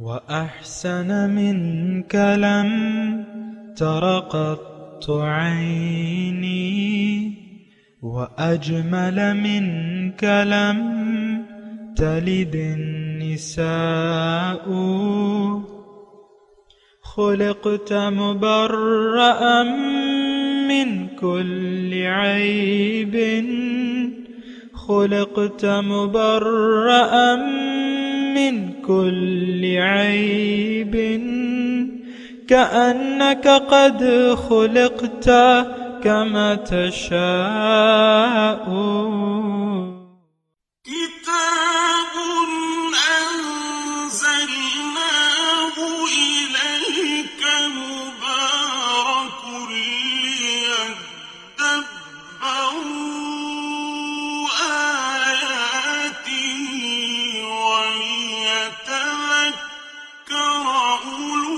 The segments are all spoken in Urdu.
وأحسن منك لم تر قط عيني وأجمل منك لم تلد النساء خلقت مبرأ من كل عيب خلقت مبرأ من كل عيب كأنك قد خلقت كما تشاء كتاب أنزلناه إليك مبارك ليدبروا آياته وليتذكر أولو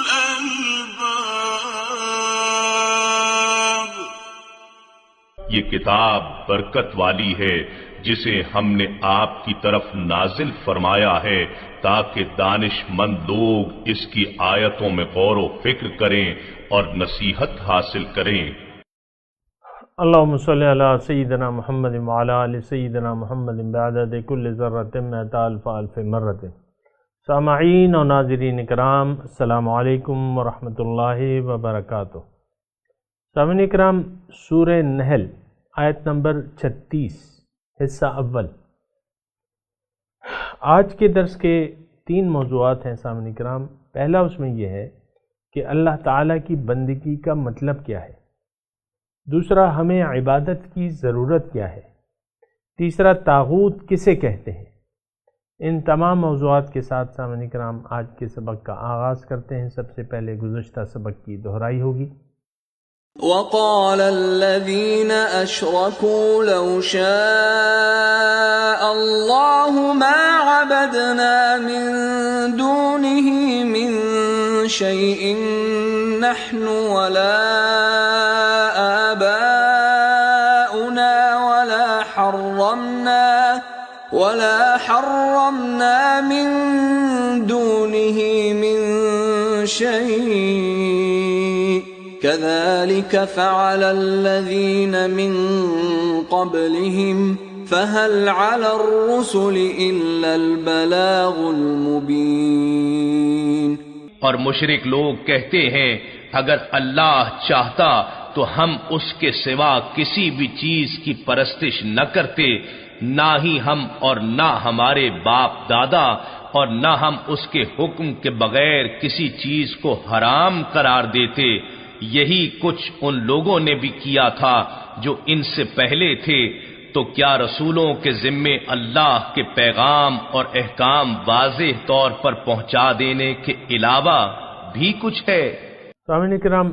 الألباب۔ یہ کتاب برکت والی ہے جسے ہم نے آپ کی طرف نازل فرمایا ہے تاکہ دانش مند لوگ اس کی آیتوں میں غور و فکر کریں اور نصیحت حاصل کریں۔ اللہم صلی علی سیدنا محمد وعلی آل سیدنا محمد بعدد کل ذرۃ مئۃ الف الف مرۃ۔ سامعین اور ناظرین کرام، السلام علیکم ورحمۃ اللہ وبرکاتہ۔ سامعین کرام، سورہ نحل آیت نمبر 36 حصہ اول۔ آج کے درس کے 3 موضوعات ہیں سامعین کرام۔ پہلا اس میں یہ ہے کہ اللہ تعالیٰ کی بندگی کا مطلب کیا ہے، دوسرا ہمیں عبادت کی ضرورت کیا ہے، تیسرا طاغوت کسے کہتے ہیں۔ ان تمام موضوعات کے ساتھ سامعین کرام آج کے سبق کا آغاز کرتے ہیں۔ سب سے پہلے گزشتہ سبق کی دہرائی ہوگی۔ وقال الذين أشركوا لو شاء الله ما عبدنا من دونه من شيء نحن ولا آباؤنا ولا حرمنا من دونه من شيء كذلك فعل الذين من قبلهم فهل على الرسل إلا البلاغ المبين۔ اور مشرک لوگ کہتے ہیں اگر اللہ چاہتا تو ہم اس کے سوا کسی بھی چیز کی پرستش نہ کرتے، نہ ہی ہم اور نہ ہمارے باپ دادا، اور نہ ہم اس کے حکم کے بغیر کسی چیز کو حرام قرار دیتے۔ یہی کچھ ان لوگوں نے بھی کیا تھا جو ان سے پہلے تھے۔ تو کیا رسولوں کے ذمے اللہ کے پیغام اور احکام واضح طور پر پہنچا دینے کے علاوہ بھی کچھ ہے؟ سامعین کرام،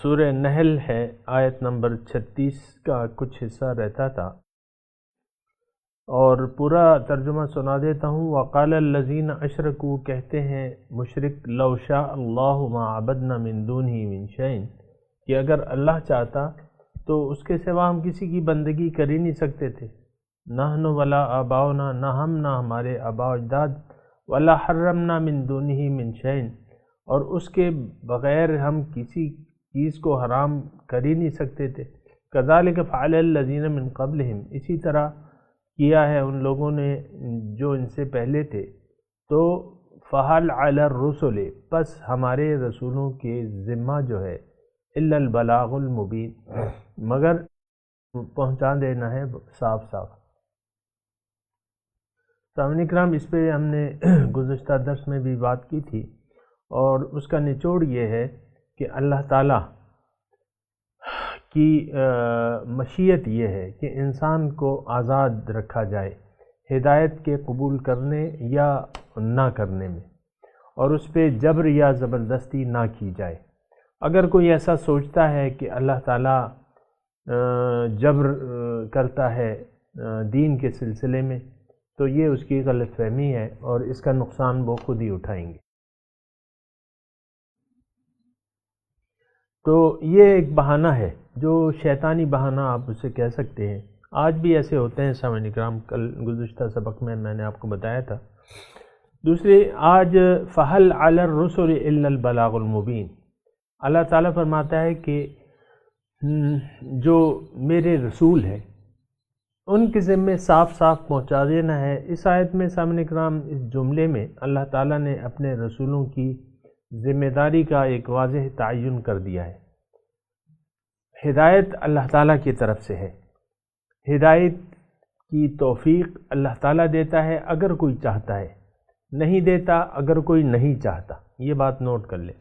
سورہ نحل ہے، آیت نمبر 36 کا کچھ حصہ رہتا تھا اور پورا ترجمہ سنا دیتا ہوں۔ وقال الذین اشرکوا، کہتے ہیں مشرک، لو شاء اللہ ما عبدنا من دونہ من شیء، کہ اگر اللہ چاہتا تو اس کے سوا ہم کسی کی بندگی کر ہی نہیں سکتے تھے۔ نحن ولا آباؤنا، نہ ہم نہ ہمارے آباء و اجداد، ولا حرمنا من دونہ من شیء، اور اس کے بغیر ہم کسی چیز کو حرام کر ہی نہیں سکتے تھے۔ کذالک فعل الذین من قبلہم، اسی طرح کیا ہے ان لوگوں نے جو ان سے پہلے تھے۔ تو فہل علی الرسل، پس ہمارے رسولوں کے ذمہ جو ہے، الا البلاغ المبین، مگر پہنچا دینا ہے صاف صاف۔ سامعین اکرام، اس پہ ہم نے گزشتہ درس میں بھی بات کی تھی، اور اس کا نچوڑ یہ ہے کہ اللہ تعالیٰ کی مشیت یہ ہے کہ انسان کو آزاد رکھا جائے ہدایت کے قبول کرنے یا نہ کرنے میں، اور اس پہ جبر یا زبردستی نہ کی جائے۔ اگر کوئی ایسا سوچتا ہے کہ اللہ تعالیٰ جبر کرتا ہے دین کے سلسلے میں، تو یہ اس کی غلط فہمی ہے اور اس کا نقصان وہ خود ہی اٹھائیں گے۔ تو یہ ایک بہانہ ہے، جو شیطانی بہانہ آپ اسے کہہ سکتے ہیں۔ آج بھی ایسے ہوتے ہیں سامعین کرام، کل گزشتہ سبق میں نے آپ کو بتایا تھا۔ دوسرے، آج فَهَلْ عَلَى الرُّسُلِ إِلَّا الْبَلَاغُ الْمُبِينُ، اللہ تعالیٰ فرماتا ہے کہ جو میرے رسول ہیں ان کے ذمے صاف صاف پہنچا دینا ہے۔ اس آیت میں سامعین کرام اس جملے میں اللہ تعالیٰ نے اپنے رسولوں کی ذمہ داری کا ایک واضح تعین کر دیا ہے۔ ہدایت اللہ تعالیٰ کی طرف سے ہے، ہدایت کی توفیق اللہ تعالیٰ دیتا ہے اگر کوئی چاہتا ہے، نہیں دیتا اگر کوئی نہیں چاہتا، یہ بات نوٹ کر لیں۔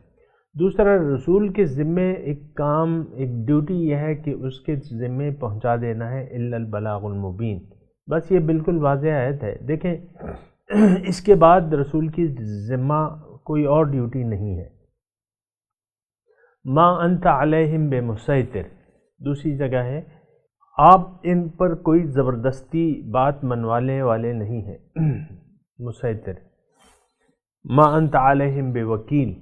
دوسرا، رسول کے ذمے ایک کام، ایک ڈیوٹی یہ ہے کہ اس کے ذمے پہنچا دینا ہے، الا البلاغ المبین، بس یہ بالکل واضح آیت ہے۔ دیکھیں اس کے بعد رسول کی ذمہ کوئی اور ڈیوٹی نہیں ہے۔ ما انت علیہم بمسیطر، دوسری جگہ ہے آپ ان پر کوئی زبردستی بات منوانے والے نہیں ہیں، مسیطر۔ ما انت علیہم بوکیل،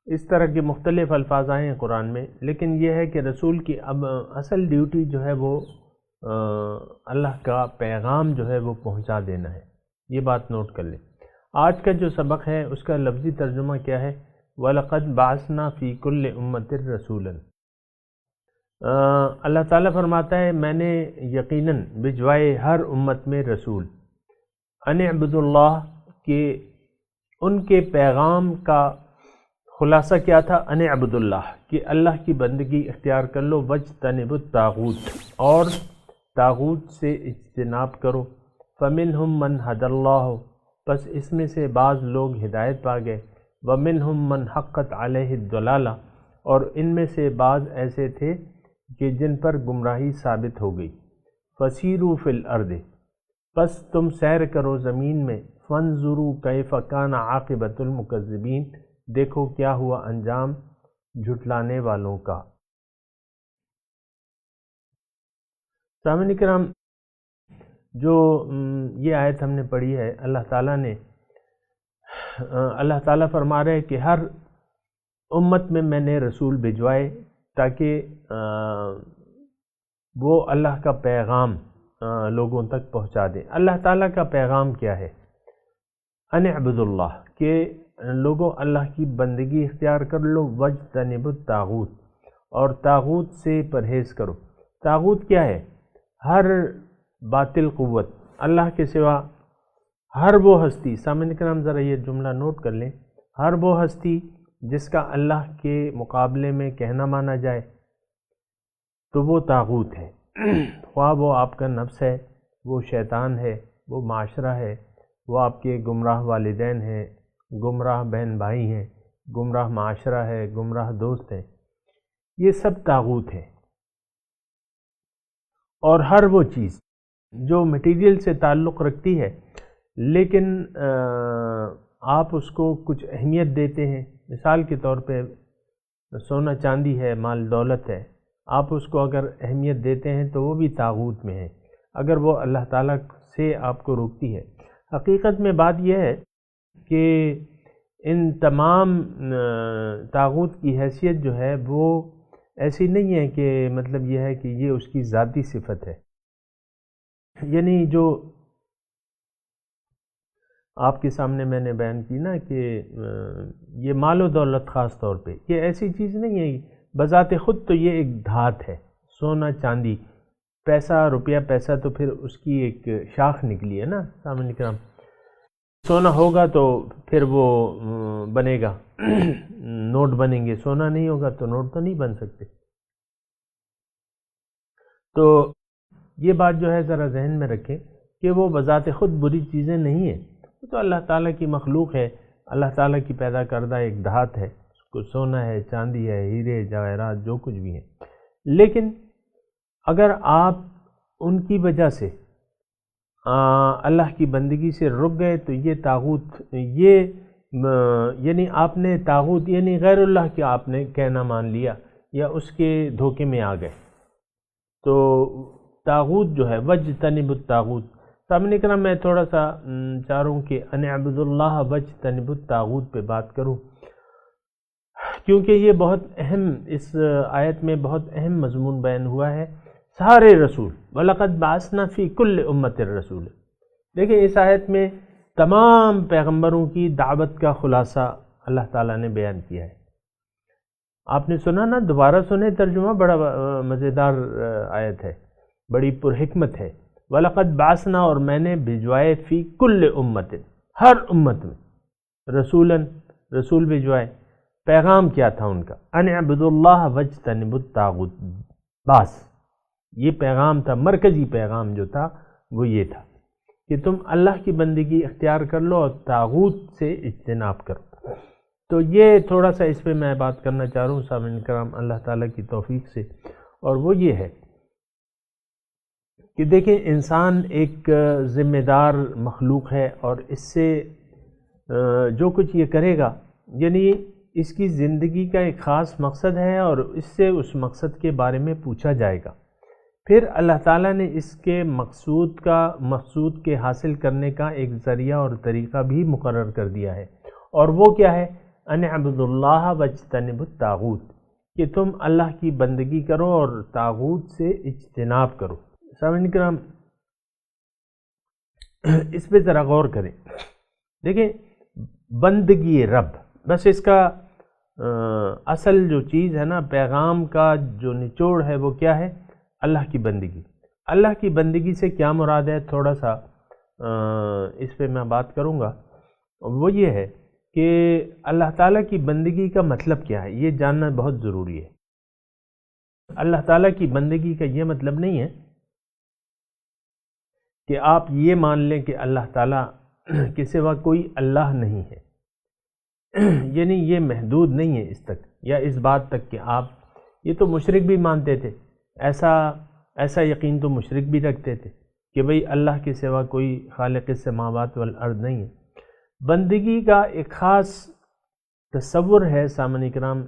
اس طرح کے مختلف الفاظ آئے ہیں قرآن میں، لیکن یہ ہے کہ رسول کی اب اصل ڈیوٹی جو ہے وہ اللہ کا پیغام جو ہے وہ پہنچا دینا ہے، یہ بات نوٹ کر لیں۔ آج کا جو سبق ہے اس کا لفظی ترجمہ کیا ہے؟ وَلَقَدْ بَعَثْنَا فِي كُلِّ أُمَّةٍ رَسُولًا، اللہ تعالیٰ فرماتا ہے میں نے یقیناً بھجوائے ہر امت میں رسول، ان اعبدوا اللہ، کہ ان کے پیغام کا خلاصہ کیا تھا؟ ان اعبد اللہ، کہ اللہ کی بندگی اختیار کر لو، وَاجْتَنِبُوا الطَّاغُوتَ، اور طاغوت سے اجتناب کرو، فَمِنْهُمْ مَنْ هَدَى اللَّهُ، بس اس میں سے بعض لوگ ہدایت پا گئے، وَمِنْهُمْ مَنْ حَقَّتْ عَلَيْهِ الضَّلَالَةُ، اور ان میں سے بعض ایسے تھے کہ جن پر گمراہی ثابت ہو گئی، فَسِيرُوا فِي الْأَرْضِ، بس تم سیر کرو زمین میں، فَانظُرُوا كَيْفَ كَانَ عَاقِبَةُ الْمُكَذِّبِينَ، دیکھو کیا ہوا انجام جھٹلانے والوں کا۔ سامعین کرام، جو یہ آیت ہم نے پڑھی ہے، اللہ تعالیٰ فرما رہے کہ ہر امت میں میں نے رسول بھجوائے تاکہ وہ اللہ کا پیغام لوگوں تک پہنچا دیں۔ اللہ تعالیٰ کا پیغام کیا ہے؟ ان اعبدوا اللہ، کہ لوگوں اللہ کی بندگی اختیار کر لو، وَاجْتَنِبُوا الطَّاغُوتَ، اور طاغوت سے پرہیز کرو۔ طاغوت کیا ہے؟ ہر باطل قوت، اللہ کے سوا ہر وہ ہستی، سامعین کرام ذرا یہ جملہ نوٹ کر لیں، ہر وہ ہستی جس کا اللہ کے مقابلے میں کہنا مانا جائے تو وہ طاغوت ہے، خواہ وہ آپ کا نفس ہے، وہ شیطان ہے، وہ معاشرہ ہے، وہ آپ کے گمراہ والدین ہیں، گمراہ بہن بھائی ہیں، گمراہ معاشرہ ہے، گمراہ دوست ہیں، یہ سب طاغوت ہیں۔ اور ہر وہ چیز جو مٹیریل سے تعلق رکھتی ہے لیکن آپ اس کو کچھ اہمیت دیتے ہیں، مثال کے طور پہ سونا چاندی ہے، مال دولت ہے، آپ اس کو اگر اہمیت دیتے ہیں تو وہ بھی طاغوت میں ہے، اگر وہ اللہ تعالیٰ سے آپ کو روکتی ہے۔ حقیقت میں بات یہ ہے کہ ان تمام طاغوت کی حیثیت جو ہے وہ ایسی نہیں ہے کہ مطلب یہ ہے کہ یہ اس کی ذاتی صفت ہے، یعنی جو آپ کے سامنے میں نے بیان کی نا کہ یہ مال و دولت خاص طور پہ یہ ایسی چیز نہیں ہے، بذات خود تو یہ ایک دھات ہے، سونا چاندی، پیسہ روپیہ، پیسہ تو پھر اس کی ایک شاخ نکلی ہے نا سامنے کرام، سونا ہوگا تو پھر وہ بنے گا، نوٹ بنیں گے، سونا نہیں ہوگا تو نوٹ تو نہیں بن سکتے۔ تو یہ بات جو ہے ذرا ذہن میں رکھیں کہ وہ بذات خود بری چیزیں نہیں ہیں، تو اللہ تعالیٰ کی مخلوق ہے، اللہ تعالیٰ کی پیدا کردہ ایک دھات ہے، اس کو سونا ہے، چاندی ہے، ہیرے جواہرات جو کچھ بھی ہیں، لیکن اگر آپ ان کی وجہ سے اللہ کی بندگی سے رک گئے تو یہ طاغوت، یہ یعنی آپ نے طاغوت یعنی غیر اللہ کے آپ نے کہنا مان لیا یا اس کے دھوکے میں آ گئے، تو طاغوت جو ہے وَاجْتَنِبُوا الطَّاغُوتَ۔ سامنے کرام میں تھوڑا سا چاہ رہا ہوں کہ ان اعبدوا اللہ وَاجْتَنِبُوا الطَّاغُوتَ پہ بات کروں، کیونکہ یہ بہت اہم، اس آیت میں بہت اہم مضمون بیان ہوا ہے۔ سارے رسول، وَلَقَدْ بَعَثْنَا فِي كُلِّ أُمَّةٍ الرَّسُولِ. دیکھیں اس آیت میں تمام پیغمبروں کی دعوت کا خلاصہ اللہ تعالیٰ نے بیان کیا ہے. آپ نے سنا نا، دوبارہ سنیں ترجمہ، بڑا مزیدار آیت ہے، بڑی پرحکمت ہے. وَلَقَدْ بَعَثْنَا، اور میں نے بھجوائے، فی کل امت، ہر امت میں، رسول بھجوائے. پیغام کیا تھا ان کا؟ ان اعبدوا اللہ واجتنبوا الطاغوت. بس یہ پیغام تھا، مرکزی پیغام جو تھا وہ یہ تھا کہ تم اللہ کی بندگی اختیار کر لو اور طاغوت سے اجتناب کرو. تو یہ تھوڑا سا اس پہ میں بات کرنا چاہ رہا ہوں سامعین کرام اللہ تعالیٰ کی توفیق سے، اور وہ یہ ہے کہ دیکھیں انسان ایک ذمہ دار مخلوق ہے، اور اس سے جو کچھ یہ کرے گا یعنی اس کی زندگی کا ایک خاص مقصد ہے، اور اس سے اس مقصد کے بارے میں پوچھا جائے گا. پھر اللہ تعالیٰ نے اس کے مقصود کے حاصل کرنے کا ایک ذریعہ اور طریقہ بھی مقرر کر دیا ہے، اور وہ کیا ہے؟ ان اعبدوا اللہ واجتنبوا الطاغوت، کہ تم اللہ کی بندگی کرو اور طاغوت سے اجتناب کرو. سامعین کرام اس پہ ذرا غور کریں. دیکھیں بندگی رب، بس اس کا اصل جو چیز ہے نا، پیغام کا جو نچوڑ ہے وہ کیا ہے؟ اللہ کی بندگی. اللہ کی بندگی سے کیا مراد ہے؟ تھوڑا سا اس پہ میں بات کروں گا. وہ یہ ہے کہ اللہ تعالیٰ کی بندگی کا مطلب کیا ہے، یہ جاننا بہت ضروری ہے. اللہ تعالیٰ کی بندگی کا یہ مطلب نہیں ہے کہ آپ یہ مان لیں کہ اللہ تعالیٰ کے سوا کوئی اللہ نہیں ہے، یعنی یہ محدود نہیں ہے اس تک یا اس بات تک کہ آپ، یہ تو مشرک بھی مانتے تھے، ایسا یقین تو مشرک بھی رکھتے تھے کہ بھئی اللہ کے سوا کوئی خالق السماوات والارض نہیں ہے. بندگی کا ایک خاص تصور ہے سامعین کرام،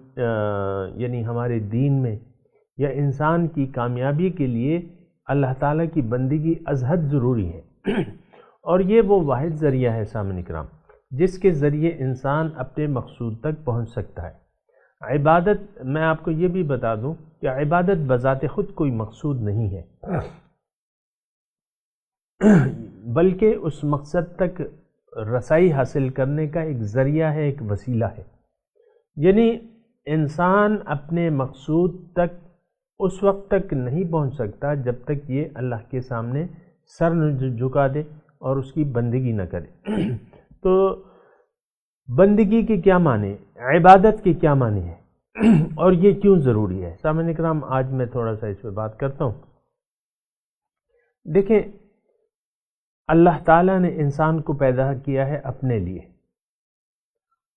یعنی ہمارے دین میں یا انسان کی کامیابی کے لیے اللہ تعالیٰ کی بندگی ازحد ضروری ہے، اور یہ وہ واحد ذریعہ ہے سامعین کرام جس کے ذریعے انسان اپنے مقصود تک پہنچ سکتا ہے. عبادت، میں آپ کو یہ بھی بتا دوں کہ عبادت بذات خود کوئی مقصود نہیں ہے، بلکہ اس مقصد تک رسائی حاصل کرنے کا ایک ذریعہ ہے، ایک وسیلہ ہے. یعنی انسان اپنے مقصود تک اس وقت تک نہیں پہنچ سکتا جب تک یہ اللہ کے سامنے سر نہ جھکا دے اور اس کی بندگی نہ کرے. تو بندگی کے کیا معنی، عبادت کے کیا معنی ہے، اور یہ کیوں ضروری ہے؟ سامعین کرام آج میں تھوڑا سا اس پہ بات کرتا ہوں. دیکھیں اللہ تعالیٰ نے انسان کو پیدا کیا ہے اپنے لیے،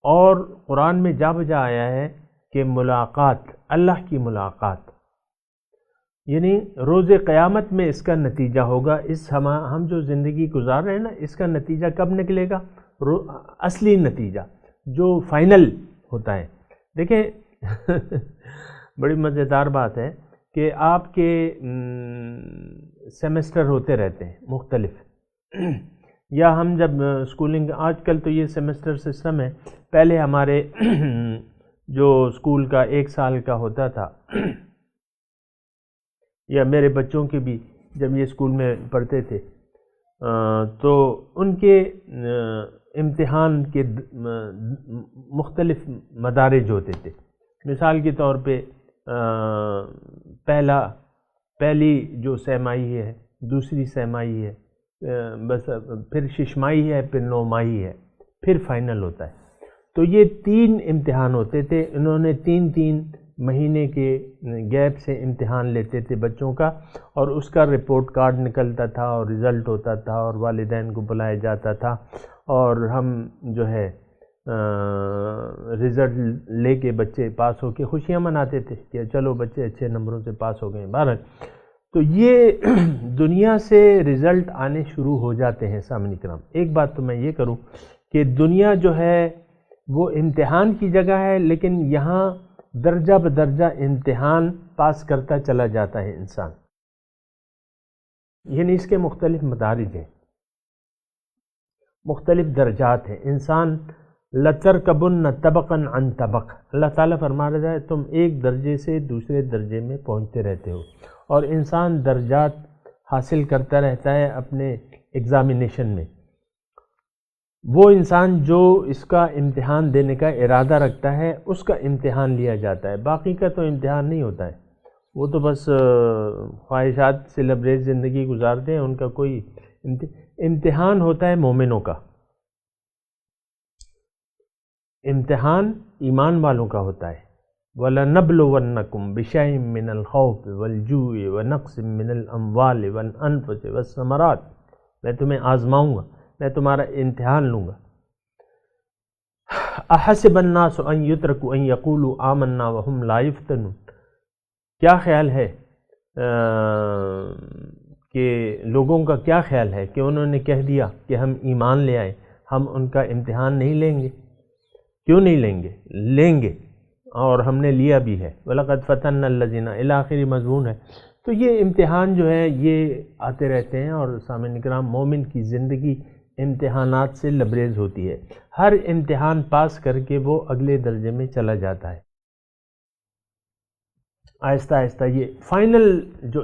اور قرآن میں جا بجا آیا ہے کہ ملاقات، اللہ کی ملاقات، یعنی روز قیامت میں اس کا نتیجہ ہوگا. ہم جو زندگی گزار رہے ہیں نا، اس کا نتیجہ کب نکلے گا؟ اصلی نتیجہ جو فائنل ہوتا ہے. دیکھیں بڑی مزیدار بات ہے کہ آپ کے سیمسٹر ہوتے رہتے ہیں مختلف، یا ہم جب اسکولنگ، آج کل تو یہ سیمسٹر سسٹم ہے، پہلے ہمارے جو اسکول کا 1 سال کا ہوتا تھا، یا میرے بچوں کے بھی جب یہ اسکول میں پڑھتے تھے تو ان کے امتحان کے مختلف مدارج ہوتے تھے. مثال کے طور پہ پہلی جو سیمائی ہے، دوسری سیمائی ہے، بس پھر ششمائی ہے، پھر نومائی ہے، پھر فائنل ہوتا ہے. تو یہ 3 امتحان ہوتے تھے. انہوں نے 3 مہینے کے گیپ سے امتحان لیتے تھے بچوں کا، اور اس کا رپورٹ کارڈ نکلتا تھا اور رزلٹ ہوتا تھا اور والدین کو بلایا جاتا تھا، اور ہم جو ہے رزلٹ لے کے بچے پاس ہو کے خوشیاں مناتے تھے کہ چلو بچے اچھے نمبروں سے پاس ہو گئے. بہرحال تو یہ دنیا سے رزلٹ آنے شروع ہو جاتے ہیں. سامعین کرام ایک بات تو میں یہ کروں کہ دنیا جو ہے وہ امتحان کی جگہ ہے، لیکن یہاں درجہ بدرجہ امتحان پاس کرتا چلا جاتا ہے انسان، یعنی اس کے مختلف مدارج ہیں، مختلف درجات ہیں. انسان لَتَرْكَبُنَّ طَبَقًا عَنْ طَبَقٍ، اللہ تعالیٰ فرما رہا ہے تم ایک درجے سے دوسرے درجے میں پہنچتے رہتے ہو، اور انسان درجات حاصل کرتا رہتا ہے اپنے ایگزامینیشن میں. وہ انسان جو اس کا امتحان دینے کا ارادہ رکھتا ہے اس کا امتحان لیا جاتا ہے، باقی کا تو امتحان نہیں ہوتا ہے. وہ تو بس خواہشات سے لبریز زندگی گزارتے ہیں، ان کا کوئی امتحان ہوتا ہے مومنوں کا. امتحان ایمان والوں کا ہوتا ہے. وَلَنَبْلُوَنَّكُمْ بِشَيْءٍ مِّنَ الْخَوْفِ وَالْجُوعِ وَنَقْصٍ مِّنَ الْأَمْوَالِ وَالْأَنفُسِ وَالثَّمَرَاتِ، میں تمہیں آزماؤں گا، میں تمہارا امتحان لوں گا. أَحَسِبَ النَّاسُ أَن يُتْرَكُوا أَن يَقُولُوا آمَنَّا وَهُمْ لَا يُفْتَنُونَ. کیا خیال ہے کہ لوگوں کا کیا خیال ہے کہ انہوں نے کہہ دیا کہ ہم ایمان لے آئے، ہم ان کا امتحان نہیں لیں گے؟ کیوں نہیں لیں گے؟ لیں گے، اور ہم نے لیا بھی ہے. وَلَقَدْ فَتَنَّا الَّذِينَ إِلَى آخری مضمون ہے. تو یہ امتحان جو ہے یہ آتے رہتے ہیں، اور سامعین کرام مومن کی زندگی امتحانات سے لبریز ہوتی ہے. ہر امتحان پاس کر کے وہ اگلے درجے میں چلا جاتا ہے. آہستہ آہستہ یہ فائنل جو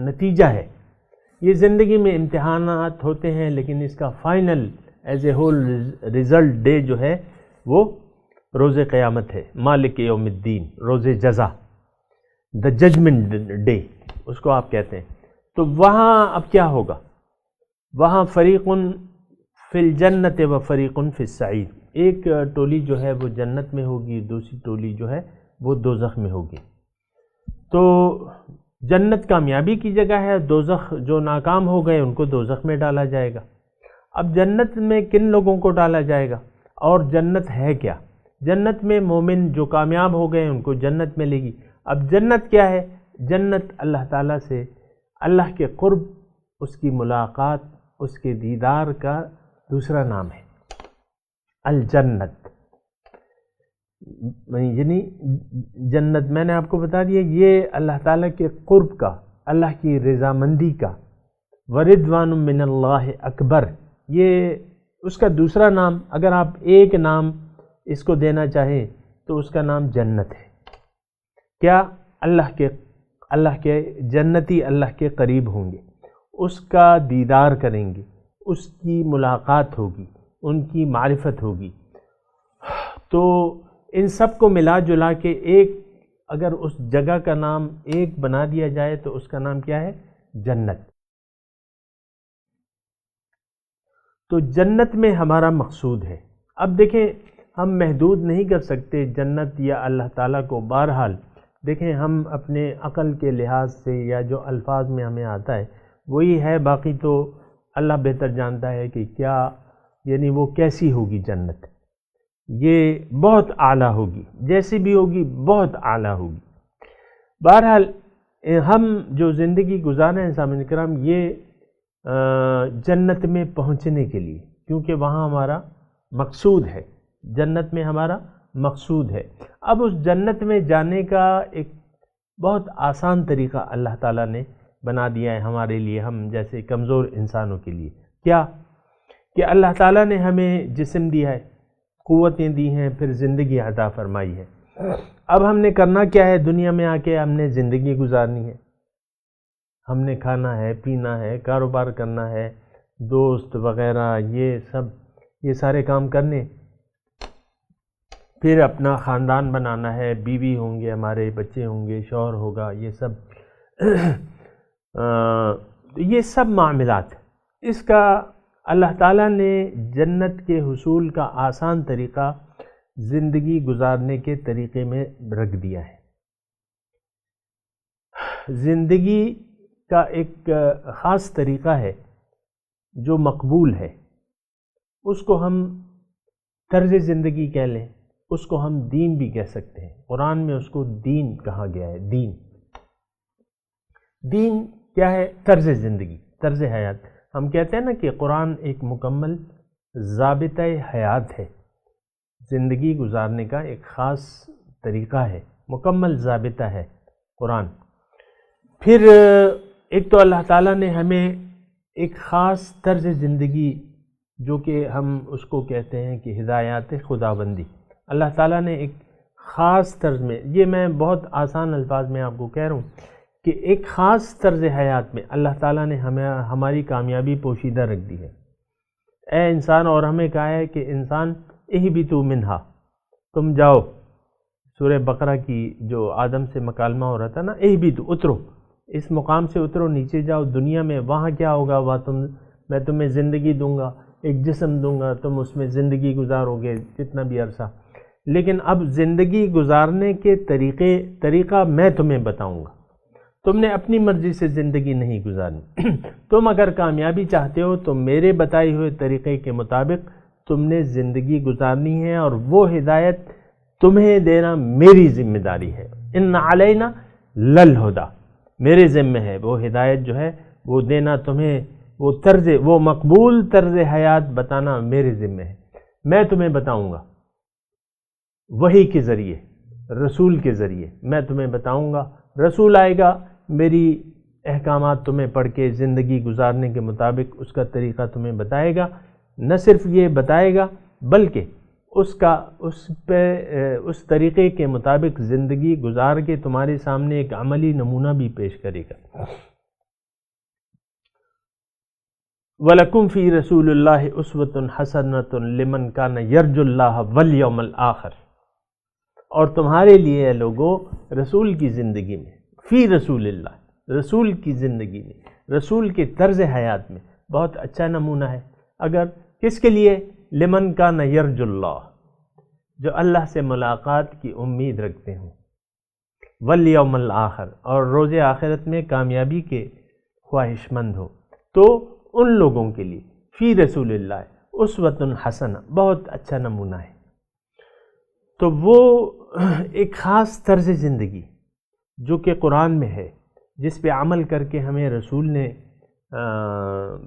نتیجہ ہے، یہ زندگی میں امتحانات ہوتے ہیں، لیکن اس کا final as a whole result day جو ہے وہ روز قیامت ہے. مالک یوم الدین، روز جزا، دا ججمنٹ ڈے اس کو آپ کہتے ہیں. تو وہاں اب کیا ہوگا؟ وہاں فریقن فی الجنت و فریقن فی السعیر. ایک ٹولی جو ہے وہ جنت میں ہوگی، دوسری ٹولی جو ہے وہ دوزخ میں ہوگی. تو جنت کامیابی کی جگہ ہے، دوزخ جو ناکام ہو گئے ان کو دوزخ میں ڈالا جائے گا. اب جنت میں کن لوگوں کو ڈالا جائے گا، اور جنت ہے کیا؟ جنت میں مومن جو کامیاب ہو گئے ان کو جنت ملے گی. اب جنت کیا ہے؟ جنت اللہ تعالیٰ سے اللہ کے قرب، اس کی ملاقات، اس کے دیدار کا دوسرا نام ہے الجنت. یعنی جنت میں نے آپ کو بتا دیا یہ اللہ تعالیٰ کے قرب کا، اللہ کی رضامندی کا. وَرِضْوَانٌ مِّنَ اللَّهِ اکبر، یہ اس کا دوسرا نام. اگر آپ ایک نام اس کو دینا چاہیں تو اس کا نام جنت ہے. کیا؟ اللہ کے جنتی اللہ کے قریب ہوں گے، اس کا دیدار کریں گے، اس کی ملاقات ہوگی، ان کی معرفت ہوگی. تو ان سب کو ملا جلا کے ایک اگر اس جگہ کا نام ایک بنا دیا جائے تو اس کا نام کیا ہے؟ جنت. تو جنت میں ہمارا مقصود ہے. اب دیکھیں ہم محدود نہیں کر سکتے جنت یا اللہ تعالیٰ کو. بہرحال دیکھیں ہم اپنے عقل کے لحاظ سے یا جو الفاظ میں ہمیں آتا ہے وہی ہے، باقی تو اللہ بہتر جانتا ہے کہ کیا یعنی وہ کیسی ہوگی جنت. یہ بہت اعلیٰ ہوگی، جیسی بھی ہوگی بہت اعلیٰ ہوگی. بہرحال ہم جو زندگی گزار رہے ہیں سامعین کرام، یہ جنت میں پہنچنے کے لیے، کیونکہ وہاں ہمارا مقصود ہے، جنت میں ہمارا مقصود ہے. اب اس جنت میں جانے کا ایک بہت آسان طریقہ اللہ تعالیٰ نے بنا دیا ہے ہمارے لیے، ہم جیسے کمزور انسانوں کے لیے. کیا کہ اللہ تعالیٰ نے ہمیں جسم دیا ہے، قوتیں دی ہیں، پھر زندگی عطا فرمائی ہے. اب ہم نے کرنا کیا ہے؟ دنیا میں آ کے ہم نے زندگی گزارنی ہے. ہم نے کھانا ہے، پینا ہے، کاروبار کرنا ہے، دوست وغیرہ یہ سارے کام کرنے. پھر اپنا خاندان بنانا ہے، بیوی ہوں گے، ہمارے بچے ہوں گے، شوہر ہوگا، یہ سب معاملات. اس کا اللہ تعالیٰ نے جنت کے حصول کا آسان طریقہ زندگی گزارنے کے طریقے میں رکھ دیا ہے. زندگی کا ایک خاص طریقہ ہے جو مقبول ہے، اس کو ہم طرز زندگی کہہ لیں، اس کو ہم دین بھی کہہ سکتے ہیں. قرآن میں اس کو دین کہا گیا ہے. دین کیا ہے؟ طرز زندگی، طرز حیات. ہم کہتے ہیں نا کہ قرآن ایک مکمل ضابطۂ حیات ہے، زندگی گزارنے کا ایک خاص طریقہ ہے، مکمل ضابطہ ہے قرآن. پھر ایک تو اللہ تعالیٰ نے ہمیں ایک خاص طرز زندگی جو کہ ہم اس کو کہتے ہیں کہ ہدایات خداوندی، اللہ تعالیٰ نے ایک خاص طرز میں، یہ میں بہت آسان الفاظ میں آپ کو کہہ رہا ہوں کہ ایک خاص طرز حیات میں اللہ تعالیٰ نے ہماری کامیابی پوشیدہ رکھ دی ہے۔ اے انسان، اور ہمیں کہا ہے کہ انسان اہبطوا منہا، تم جاؤ، سورہ بقرہ کی جو آدم سے مکالمہ ہو رہا تھا نا، اہبطوا، اترو، اس مقام سے اترو، نیچے جاؤ دنیا میں، وہاں کیا ہوگا، وہاں میں تمہیں زندگی دوں گا، ایک جسم دوں گا، تم اس میں زندگی گزارو گے جتنا بھی عرصہ، لیکن اب زندگی گزارنے کے طریقہ میں تمہیں بتاؤں گا، تم نے اپنی مرضی سے زندگی نہیں گزارنی۔ تم اگر کامیابی چاہتے ہو تو میرے بتائے ہوئے طریقے کے مطابق تم نے زندگی گزارنی ہے، اور وہ ہدایت تمہیں دینا میری ذمہ داری ہے۔ ان علینا للہدی، میرے ذمہ ہے وہ ہدایت جو ہے وہ دینا تمہیں، وہ مقبول طرز حیات بتانا میرے ذمہ ہے، میں تمہیں بتاؤں گا وحی کے ذریعے، رسول کے ذریعے میں تمہیں بتاؤں گا، رسول آئے گا میری احکامات تمہیں پڑھ کے زندگی گزارنے کے مطابق اس کا طریقہ تمہیں بتائے گا، نہ صرف یہ بتائے گا بلکہ اس طریقے کے مطابق زندگی گزار کے تمہارے سامنے ایک عملی نمونہ بھی پیش کرے گا۔ وَلَكُمْ فِي رَسُولِ اللَّهِ أُسْوَةٌ حَسَنَةٌ لِمَنْ كَانَ يَرْجُو اللَّهَ وَالْيَوْمَ الْآخِرَ، اور تمہارے لیے اے لوگو رسول کی زندگی میں، فی رسول اللہ، رسول کی زندگی میں، رسول کے طرز حیات میں بہت اچھا نمونہ ہے۔ اگر کس کے لیے؟ لمن کان یرجو اللہ، جو اللہ سے ملاقات کی امید رکھتے ہوں، والیوم الآخر، اور روز آخرت میں کامیابی کے خواہش مند ہو، تو ان لوگوں کے لیے فی رسول اللہ اسوۃ حسنہ، بہت اچھا نمونہ ہے۔ تو وہ ایک خاص طرز زندگی جو کہ قرآن میں ہے، جس پہ عمل کر کے ہمیں رسول نے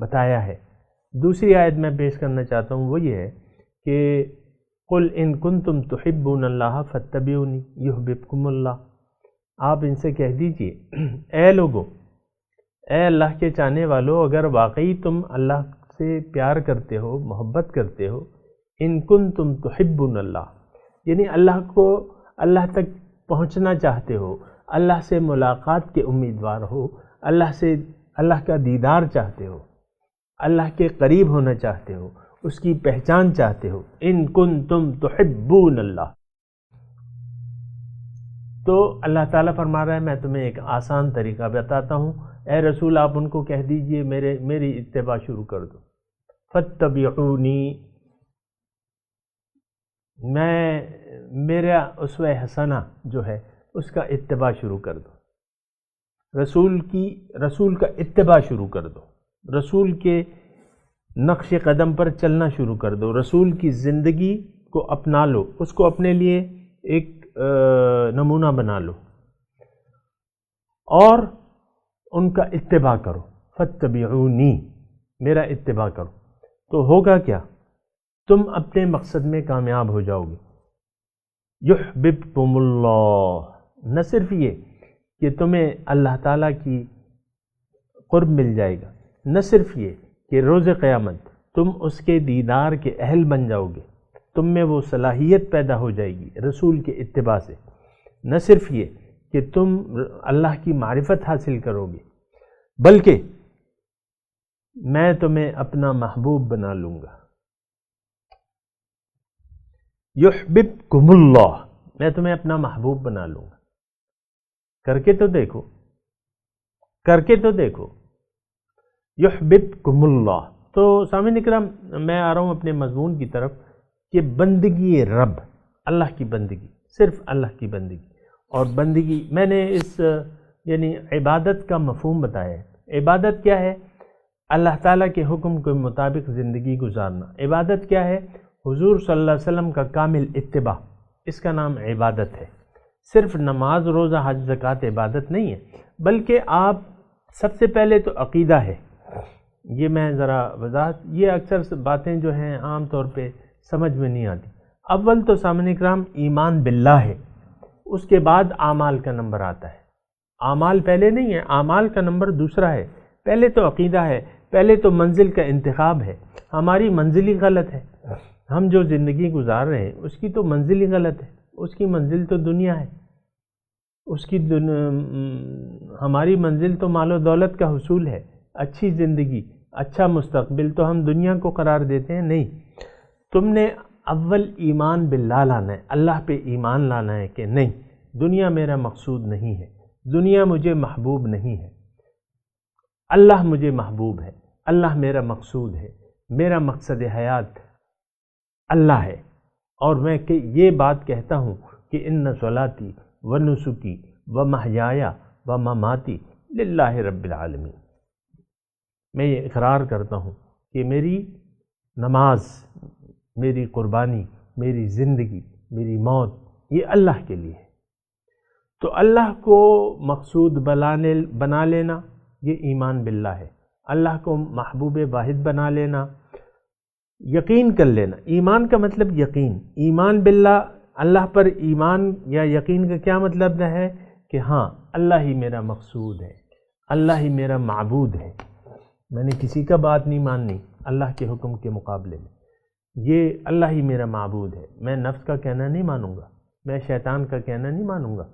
بتایا ہے۔ دوسری آیت میں پیش کرنا چاہتا ہوں، وہ یہ ہے کہ قل ان کنتم تحبون اللہ فاتبعونی یحببکم اللہ، آپ ان سے کہہ دیجئے اے لوگو، اے اللہ کے چاہنے والو، اگر واقعی تم اللہ سے پیار کرتے ہو، محبت کرتے ہو، ان کنتم تحبون اللہ، یعنی اللہ تک پہنچنا چاہتے ہو، اللہ سے ملاقات کے امیدوار ہو، اللہ کا دیدار چاہتے ہو، اللہ کے قریب ہونا چاہتے ہو، اس کی پہچان چاہتے ہو، ان کنتم تحبون اللہ، تو اللہ تعالیٰ فرما رہا ہے میں تمہیں ایک آسان طریقہ بتاتا ہوں، اے رسول آپ ان کو کہہ دیجئے میری اتباع شروع کر دو، فاتبعونی، میرا اسوہ حسنہ جو ہے اس کا اتباع شروع کر دو، رسول کا اتباع شروع کر دو، رسول کے نقش قدم پر چلنا شروع کر دو، رسول کی زندگی کو اپنا لو، اس کو اپنے لیے ایک نمونہ بنا لو اور ان کا اتباع کرو، فاتبعونی، میرا اتباع کرو، تو ہوگا کیا؟ تم اپنے مقصد میں کامیاب ہو جاؤ گے۔ یحببکم اللہ، نہ صرف یہ کہ تمہیں اللہ تعالیٰ کی قرب مل جائے گا، نہ صرف یہ کہ روز قیامت تم اس کے دیدار کے اہل بن جاؤ گے، تم میں وہ صلاحیت پیدا ہو جائے گی رسول کے اتباع سے، نہ صرف یہ کہ تم اللہ کی معرفت حاصل کرو گے، بلکہ میں تمہیں اپنا محبوب بنا لوں گا۔ یحببکم اللہ، میں تمہیں اپنا محبوب بنا لوں گا۔ کر کے تو دیکھو، یحببکم اللہ۔ تو سامعین اکرام، میں آ رہا ہوں اپنے مضمون کی طرف کہ بندگی رب، اللہ کی بندگی، صرف اللہ کی بندگی، اور بندگی میں نے یعنی عبادت کا مفہوم بتایا ہے۔ عبادت کیا ہے؟ اللہ تعالیٰ کے حکم کے مطابق زندگی گزارنا۔ عبادت کیا ہے؟ حضور صلی اللہ علیہ وسلم کا کامل اتباع، اس کا نام عبادت ہے۔ صرف نماز، روزہ، حج، زکوٰۃ عبادت نہیں ہے، بلکہ آپ سب سے پہلے تو عقیدہ ہے۔ یہ میں ذرا وضاحت، یہ اکثر باتیں جو ہیں عام طور پہ سمجھ میں نہیں آتی۔ اول تو سامعین اکرام ایمان باللہ ہے، اس کے بعد اعمال کا نمبر آتا ہے۔ اعمال پہلے نہیں ہے، اعمال کا نمبر دوسرا ہے۔ پہلے تو عقیدہ ہے، پہلے تو منزل کا انتخاب ہے۔ ہماری منزل ہی غلط ہے، ہم جو زندگی گزار رہے ہیں اس کی تو منزل ہی غلط ہے، اس کی منزل تو دنیا ہے۔ اس کی ہماری منزل تو مال و دولت کا حصول ہے، اچھی زندگی، اچھا مستقبل تو ہم دنیا کو قرار دیتے ہیں؟ نہیں، تم نے اول ایمان باللہ لانا ہے، اللہ پہ ایمان لانا ہے کہ نہیں، دنیا میرا مقصود نہیں ہے، دنیا مجھے محبوب نہیں ہے، اللہ مجھے محبوب ہے، اللہ میرا مقصود ہے، میرا مقصد حیات اللہ ہے، اور میں یہ بات کہتا ہوں کہ ان صلاتی و نسکی و محیایا و مماتی للہ رب العالمین، میں یہ اقرار کرتا ہوں کہ میری نماز، میری قربانی، میری زندگی، میری موت یہ اللہ کے لیے ہے۔ تو اللہ کو مقصود بنا لینا یہ ایمان باللہ ہے، اللہ کو محبوب واحد بنا لینا، یقین کر لینا۔ ایمان کا مطلب یقین، ایمان باللہ، اللہ پر ایمان یا یقین کا کیا مطلب ہے کہ ہاں اللہ ہی میرا مقصود ہے، اللہ ہی میرا معبود ہے، میں نے کسی کا بات نہیں ماننی اللہ کے حکم کے مقابلے میں، یہ اللہ ہی میرا معبود ہے، میں نفس کا کہنا نہیں مانوں گا، میں شیطان کا کہنا نہیں مانوں گا،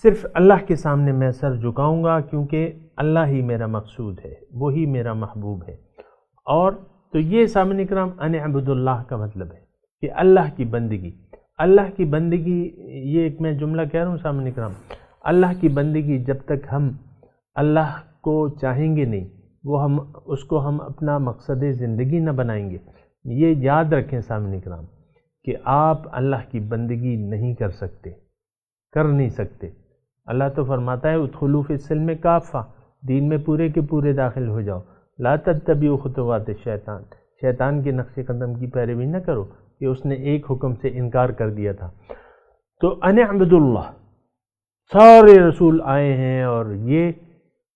صرف اللہ کے سامنے میں سر جھکاؤں گا، کیونکہ اللہ ہی میرا مقصود ہے، وہی میرا محبوب ہے۔ اور تو یہ سامعین کرام ان اعبد اللہ کا مطلب ہے کہ اللہ کی بندگی، اللہ کی بندگی، یہ ایک میں جملہ کہہ رہا ہوں سامعین کرام، اللہ کی بندگی جب تک ہم اللہ کو چاہیں گے نہیں، وہ اس کو ہم اپنا مقصد زندگی نہ بنائیں گے۔ یہ یاد رکھیں سامعین کرام کہ آپ اللہ کی بندگی نہیں کر سکتے، کر نہیں سکتے۔ اللہ تو فرماتا ہے ادخلوا فی السلم کافہ، دین میں پورے کے پورے داخل ہو جاؤ، لا تتبعوا خطوات الشیطان، شیطان کے نقش قدم کی پیروی نہ کرو کہ اس نے ایک حکم سے انکار کر دیا تھا۔ تو ان اعبد اللہ، سارے رسول آئے ہیں اور یہ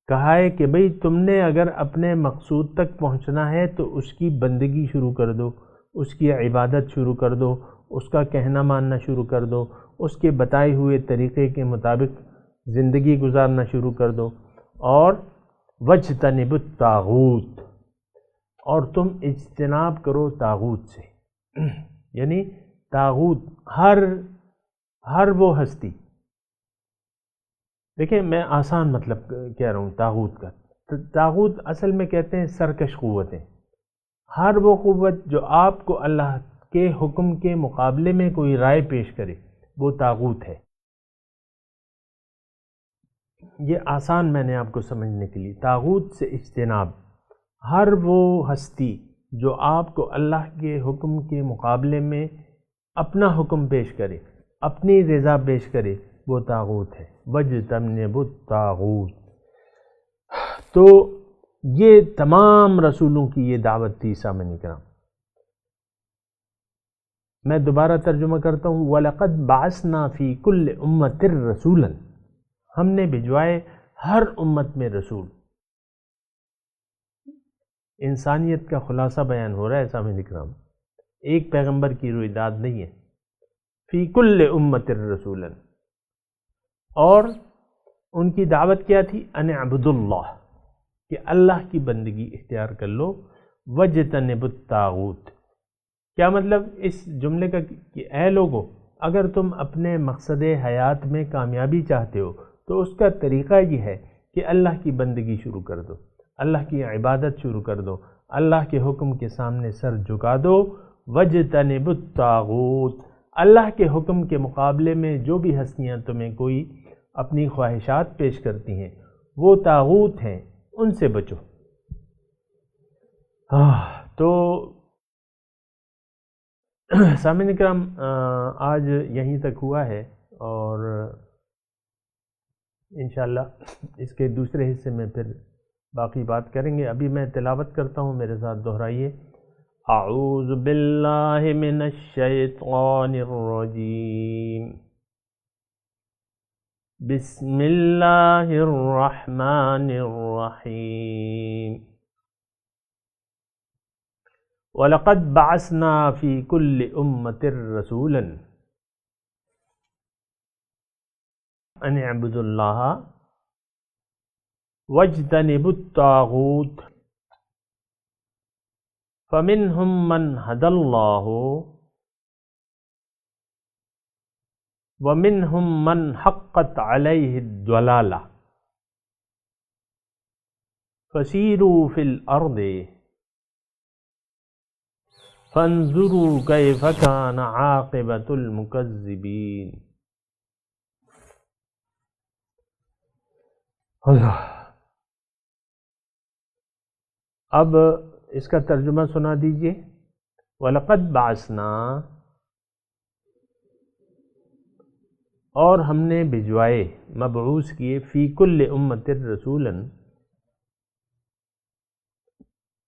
کہا ہے کہ بھئی تم نے اگر اپنے مقصود تک پہنچنا ہے تو اس کی بندگی شروع کر دو، اس کی عبادت شروع کر دو، اس کا کہنا ماننا شروع کر دو، اس کے بتائے ہوئے طریقے کے مطابق زندگی گزارنا شروع کر دو، اور وَاجْتَنِبُوا الطَّاغُوتَ، اور تم اجتناب کرو طاغوت سے، یعنی طاغوت ہر وہ ہستی، دیکھیں میں آسان مطلب کہہ رہا ہوں طاغوت کا، طاغوت اصل میں کہتے ہیں سرکش قوتیں، ہر وہ قوت جو آپ کو اللہ کے حکم کے مقابلے میں کوئی رائے پیش کرے وہ طاغوت ہے۔ یہ آسان میں نے آپ کو سمجھنے کے لیے، طاغوت سے اجتناب، ہر وہ ہستی جو آپ کو اللہ کے حکم کے مقابلے میں اپنا حکم پیش کرے، اپنی رضا پیش کرے، وہ طاغوت ہے۔ وَاجْتَنِبُوا الطَّاغُوتَ، تو یہ تمام رسولوں کی یہ دعوت تھی سامعین کرام۔ میں دوبارہ ترجمہ کرتا ہوں، وَلَقَدْ بَعَثْنَا فِي كُلِّ أُمَّةٍ رَسُولًا، ہم نے بھجوائے ہر امت میں رسول۔ انسانیت کا خلاصہ بیان ہو رہا ہے سامعین اکرام، ایک پیغمبر کی رویداد نہیں ہے۔ فی کل امت رسولا، اور ان کی دعوت کیا تھی؟ ان اعبدوا اللہ، کہ اللہ کی بندگی اختیار کر لو، وجتنبوا الطاغوت۔ کیا مطلب اس جملے کا؟ کہ اے لوگو، اگر تم اپنے مقصد حیات میں کامیابی چاہتے ہو تو اس کا طریقہ یہ ہے کہ اللہ کی بندگی شروع کر دو، اللہ کی عبادت شروع کر دو، اللہ کے حکم کے سامنے سر جھکا دو۔ وَاجْتَنِبُوا الطَّاغُوتَ، اللہ کے حکم کے مقابلے میں جو بھی ہستیاں تمہیں کوئی اپنی خواہشات پیش کرتی ہیں وہ طاغوت ہیں، ان سے بچو۔ تو سامعین کرام، آج یہیں تک ہوا ہے، اور انشاءاللہ اس کے دوسرے حصے میں پھر باقی بات کریں گے۔ ابھی میں تلاوت کرتا ہوں، میرے ساتھ دہرائیے۔ اعوذ باللہ من الشیطان الرجیم، بسم اللہ الرحمن الرحیم۔ وَلَقَدْ بَعَثْنَا فِي كُلِّ أُمَّةٍ رَسُولًا أَنِ اعْبُدُوا اللَّهَ وَاجْتَنِبُوا الطَّاغُوتَ فَمِنْهُمْ مَنْ هَدَى اللَّهُ وَمِنْهُمْ مَنْ حَقَّتْ عَلَيْهِ الضَّلَالَةُ فَسِيرُوا فِي الْأَرْضِ فَانظُرُوا كَيْفَ كَانَ عَاقِبَةُ الْمُكَذِّبِينَ۔ اللہ، اب اس کا ترجمہ سنا دیجئے۔ وَلَقَدْ بَعَثْنَا، اور ہم نے بھجوائے، مبعوث کیے، فی کل امت رسولاً،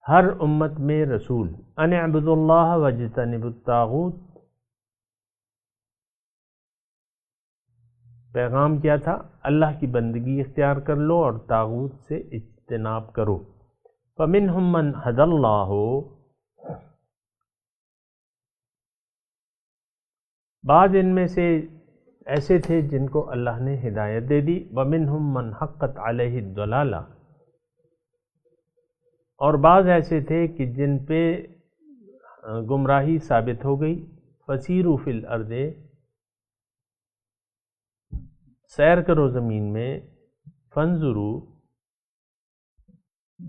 ہر امت میں رسول، ان اعبدوا اللہ واجتنبوا الطاغوت، پیغام کیا تھا؟ اللہ کی بندگی اختیار کر لو اور طاغوت سے اجتناب کرو۔ فَمِنْهُمْ مَنْ هَدَى اللَّهُ، بعض ان میں سے ایسے تھے جن کو اللہ نے ہدایت دے دی۔ وَمِنْهُمْ مَنْ حَقَّتْ عَلَيْهِ الضَّلَالَةُ، اور بعض ایسے تھے کہ جن پہ گمراہی ثابت ہو گئی۔ فَسِيرُوا فِي الْأَرْضِ، سیر کرو زمین میں، فَانظُرُوا،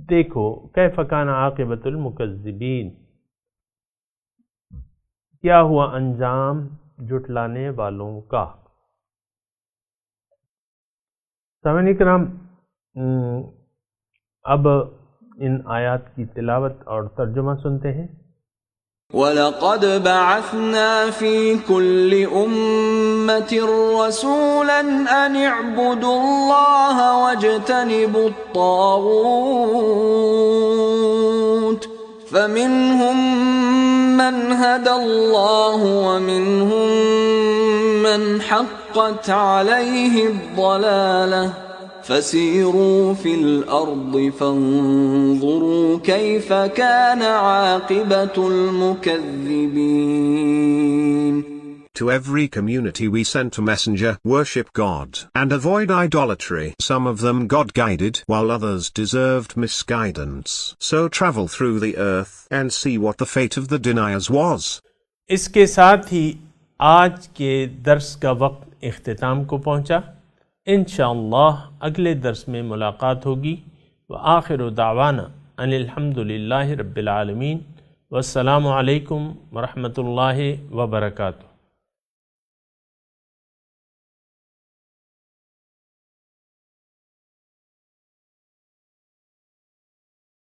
دیکھو، کیف کان عاقبۃ المکذبین، کیا ہوا انجام جھٹلانے والوں کا۔ سامعین اکرام، اب ان آیات کی تلاوت اور ترجمہ سنتے ہیں۔ وَلَقَدْ بَعَثْنَا فِي كُلِّ أُمَّةٍ رَّسُولًا أَنِ اعْبُدُوا اللَّهَ وَاجْتَنِبُوا الطَّاغُوتَ فَمِنْهُمْ مَنْ هَدَى اللَّهُ وَمِنْهُمْ مَنْ حَقَّتْ عَلَيْهِ الضَّلَالَةُ فَسِيرُوا فِي الْأَرْضِ فَانظُرُوا كَيْفَ كَانَ عَاقِبَةُ الْمُكَذِّبِينَ۔ To every community we sent a messenger, worship God, and avoid idolatry. Some of them God guided, while others deserved misguidance. So travel through the earth, and see what the fate of the deniers was. اس کے ساتھ ہی آج کے درس کا وقت اختتام کو پہنچا۔ انشاءاللہ اگلے درس میں ملاقات ہوگی۔ وآخر دعوانا ان الحمدللہ رب العالمین، والسلام علیکم ورحمۃ اللہ وبرکاتہ۔